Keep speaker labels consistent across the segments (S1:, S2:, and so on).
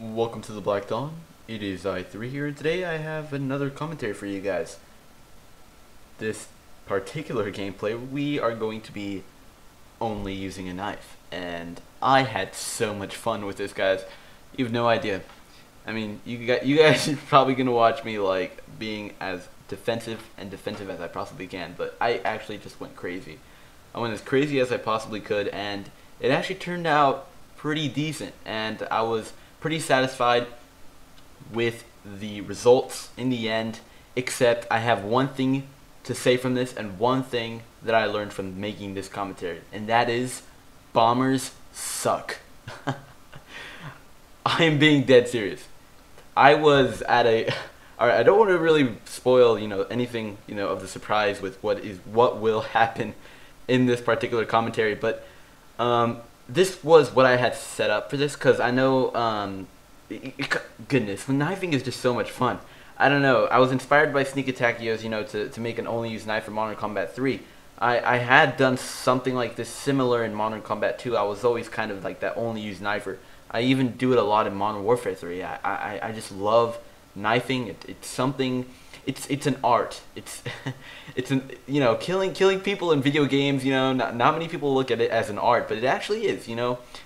S1: Welcome to the Black Dawn. It is I3 here, and today I have another commentary for you guys. This particular gameplay, we are going to be only using a knife, and I had so much fun with this, guys. You have no idea. I mean, you guys are probably gonna watch me like being as defensive as I possibly can, but I actually just went crazy. I went as crazy as I possibly could, and it actually turned out pretty decent, and I was pretty satisfied with the results in the end, except I have one thing to say from this and one thing that I learned from making this commentary, and that is bombers suck. I am being dead serious. I was at a alright, I don't want to really spoil, anything, of the surprise with what will happen in this particular commentary, but this was what I had set up for this, because I know, goodness, knifing is just so much fun. I don't know, I was inspired by Sneak Attack videos, to make an only use knife for Modern Combat 3. I had done something like this similar in Modern Combat 2. I was always kind of like that only use knifer. I even do it a lot in Modern Warfare 3. I just love knifing. It's something. It's an art. It's killing people in video games. Not many people look at it as an art, but it actually is.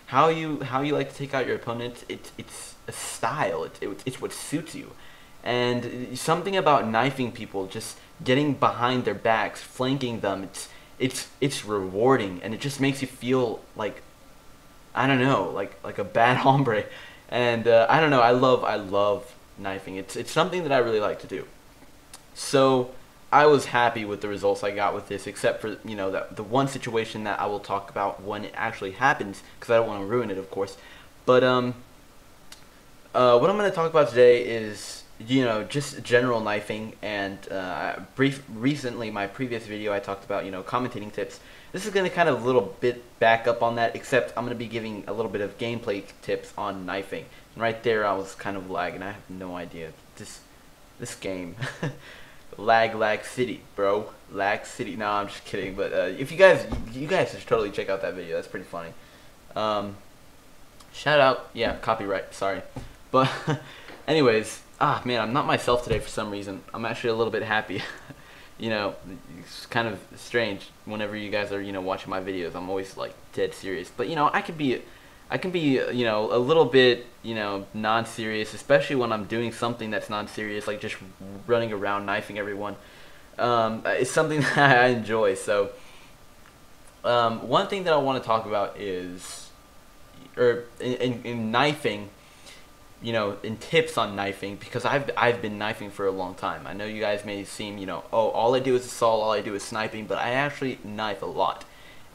S1: How you like to take out your opponent. It's a style. It's what suits you. And something about knifing people, just getting behind their backs, flanking them. It's rewarding, and it just makes you feel like, I don't know, like a bad hombre. And I don't know. I love knifing. It's something that I really like to do. So I was happy with the results I got with this, except for the one situation that I will talk about when it actually happens, because I don't want to ruin it, of course. But what I'm going to talk about today is just general knifing, and recently my previous video I talked about commentating tips. This is going to kind of a little bit back up on that, except I'm going to be giving a little bit of gameplay tips on knifing. And right there I was kind of lagging. I have no idea. This game. Lag City, bro. Lag City. No, I'm just kidding. But if you guys should totally check out that video. That's pretty funny. Shout out. Yeah, copyright. Sorry. But anyways, man, I'm not myself today for some reason. I'm actually a little bit happy. It's kind of strange whenever you guys are watching my videos. I'm always like dead serious. But I can be a little bit non-serious, especially when I'm doing something that's non-serious, like just running around knifing everyone. It's something that I enjoy. So one thing that I want to talk about is, in knifing, in tips on knifing, because I've been knifing for a long time. I know you guys may seem oh, all I do is assault, all I do is sniping, but I actually knife a lot.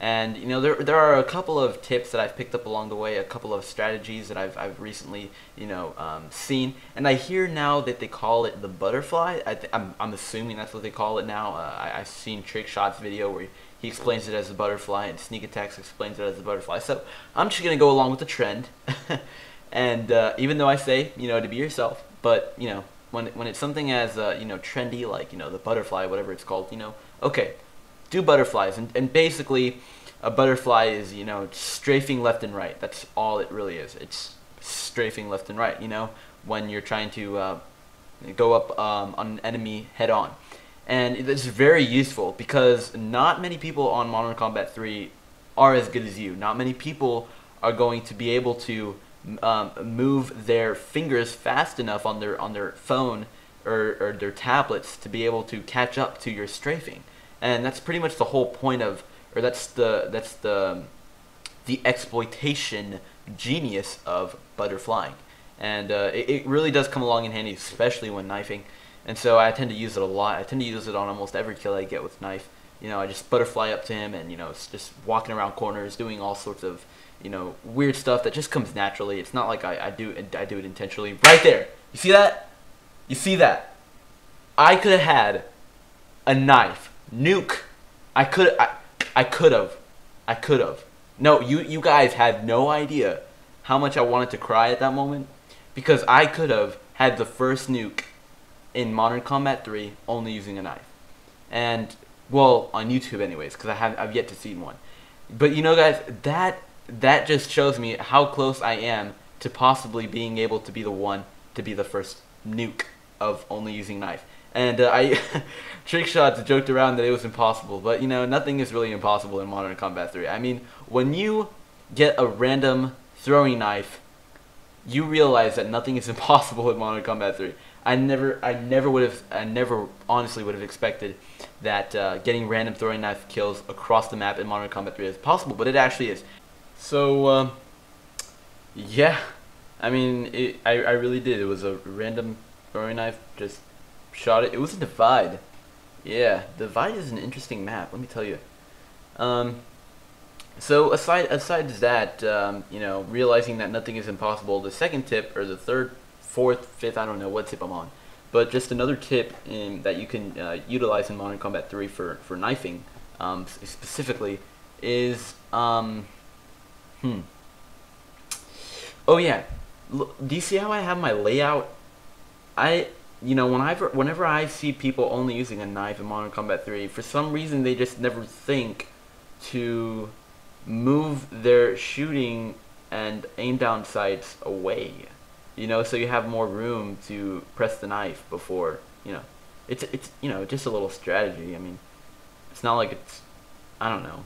S1: And there are a couple of tips that I've picked up along the way, a couple of strategies that I've recently seen, and I hear now that they call it the butterfly. I'm assuming that's what they call it now. I've seen Trick Shot's video where he explains it as the butterfly, and Sneak Attacks explains it as the butterfly. So I'm just gonna go along with the trend, and even though I say to be yourself, but when it's something as trendy, like the butterfly, whatever it's called, okay. Do butterflies, and basically a butterfly is strafing left and right. That's all it really is. It's strafing left and right, when you're trying to go up on an enemy head on. And it's very useful because not many people on Modern Combat 3 are as good as you. Not many people are going to be able to move their fingers fast enough on their phone or their tablets to be able to catch up to your strafing. And that's pretty much the whole point of, or that's the exploitation genius of butterflying. And it really does come along in handy, especially when knifing. And so I tend to use it a lot. I tend to use it on almost every kill I get with knife. I just butterfly up to him, and it's just walking around corners, doing all sorts of weird stuff that just comes naturally. It's not like I do it intentionally. Right there, you see that? You see that? I could have had a knife. Nuke. I could have. No, you guys had no idea how much I wanted to cry at that moment, because I could have had the first nuke in Modern Combat 3 only using a knife. And well, on YouTube anyways, because I've yet to see one. But guys, that just shows me how close I am to possibly being able to be the one to be the first nuke of only using knife. And I trick shots joked around that it was impossible, but you know, nothing is really impossible in Modern Combat 3. I mean, when you get a random throwing knife, you realize that nothing is impossible in Modern Combat 3. I never honestly would have expected that getting random throwing knife kills across the map in Modern Combat 3 is possible, but it actually is. So, yeah, I mean, I really did. It was a random throwing knife, just shot it. It was a Divide. Yeah, Divide is an interesting map, let me tell you. So aside that, you know, realizing that nothing is impossible, the second tip, or the third, fourth, fifth, I don't know what tip I'm on, but just another tip that you can utilize in Modern Combat 3 for knifing, specifically, is, oh yeah, do you see how I have my layout? You know, whenever I see people only using a knife in Modern Combat 3, for some reason they just never think to move their shooting and aim down sights away. You know, so you have more room to press the knife before, you know. It's you know, just a little strategy. I mean, it's not like it's, I don't know.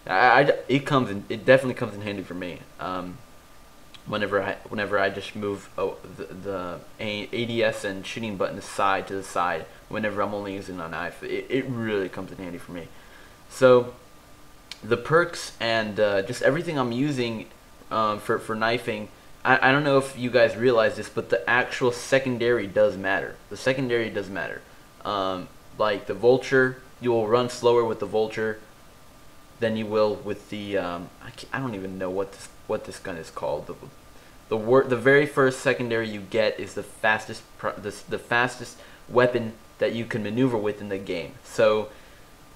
S1: It definitely comes in handy for me. Whenever I just move the ADS and shooting button side to the side, whenever I'm only using a knife, it really comes in handy for me. So the perks and just everything I'm using for knifing, I don't know if you guys realize this, but the actual secondary does matter. The secondary does matter. Like the Vulture, you will run slower with the Vulture than you will with the I don't even know what this gun is called. The very first secondary you get is the fastest weapon that you can maneuver with in the game. So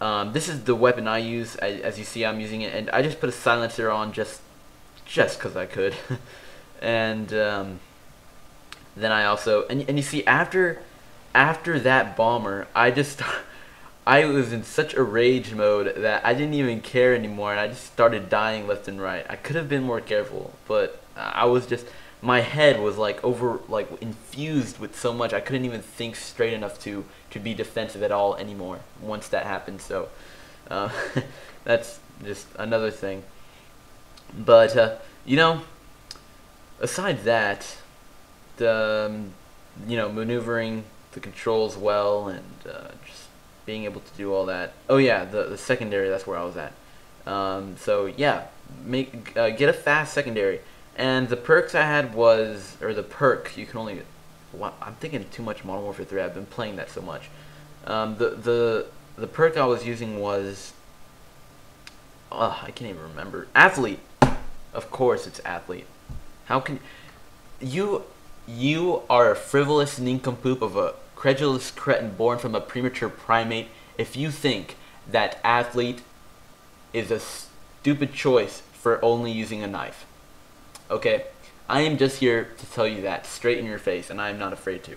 S1: this is the weapon I use. As you see, I'm using it, and I just put a silencer on just because I could. And then I also and you see, after that bomber, I was in such a rage mode that I didn't even care anymore, and I just started dying left and right. I could have been more careful, but I was just, my head was like infused with so much, I couldn't even think straight enough to be defensive at all anymore once that happened. So that's just another thing. But you know, aside that, the you know, maneuvering the controls well, and just being able to do all that. Oh yeah, the secondary, that's where I was at. So yeah, get a fast secondary. And the perks I had was, or the perk, you can only, I'm thinking too much Modern Warfare 3, I've been playing that so much. The perk I was using was, I can't even remember. Athlete. Of course it's Athlete. How can, you are a frivolous nincompoop of a credulous cretin born from a premature primate if you think that Athlete is a stupid choice for only using a knife. Okay, I am just here to tell you that straight in your face, and I am not afraid to.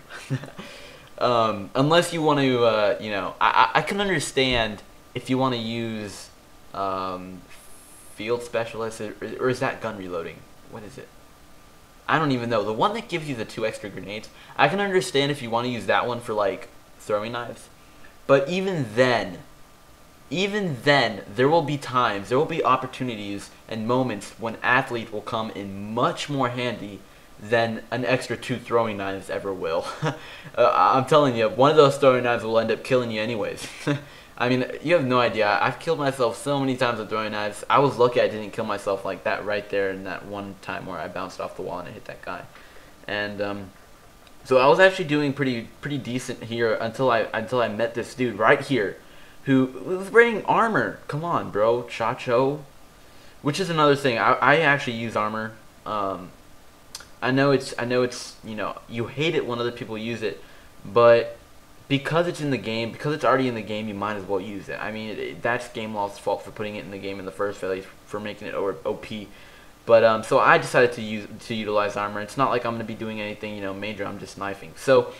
S1: Unless you want to, you know, I can understand if you want to use Field Specialist, or is that gun reloading? What is it? I don't even know. The one that gives you the 2 extra grenades, I can understand if you want to use that one for like throwing knives. But even then, there will be times, there will be opportunities and moments when Athlete will come in much more handy than an extra 2 throwing knives ever will. I'm telling you, one of those throwing knives will end up killing you anyways. I mean, you have no idea. I've killed myself so many times with throwing knives. I was lucky I didn't kill myself like that right there in that one time where I bounced off the wall and I hit that guy. And so I was actually doing pretty decent here until I met this dude right here, who was wearing armor. Come on, bro, Chacho. Which is another thing. I actually use armor. I know it's you know, you hate it when other people use it, but because it's in the game, because it's already in the game, you might as well use it. I mean, that's game law's fault for putting it in the game in the first place, for making it OP. But so I decided to utilize armor. It's not like I'm going to be doing anything, you know, major. I'm just knifing. So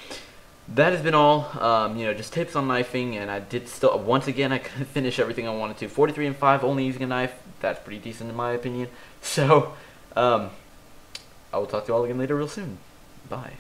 S1: that has been all, you know, just tips on knifing. And I did still, once again, I couldn't finish everything I wanted to. 43 and 5, only using a knife. That's pretty decent in my opinion. So I will talk to you all again later real soon. Bye.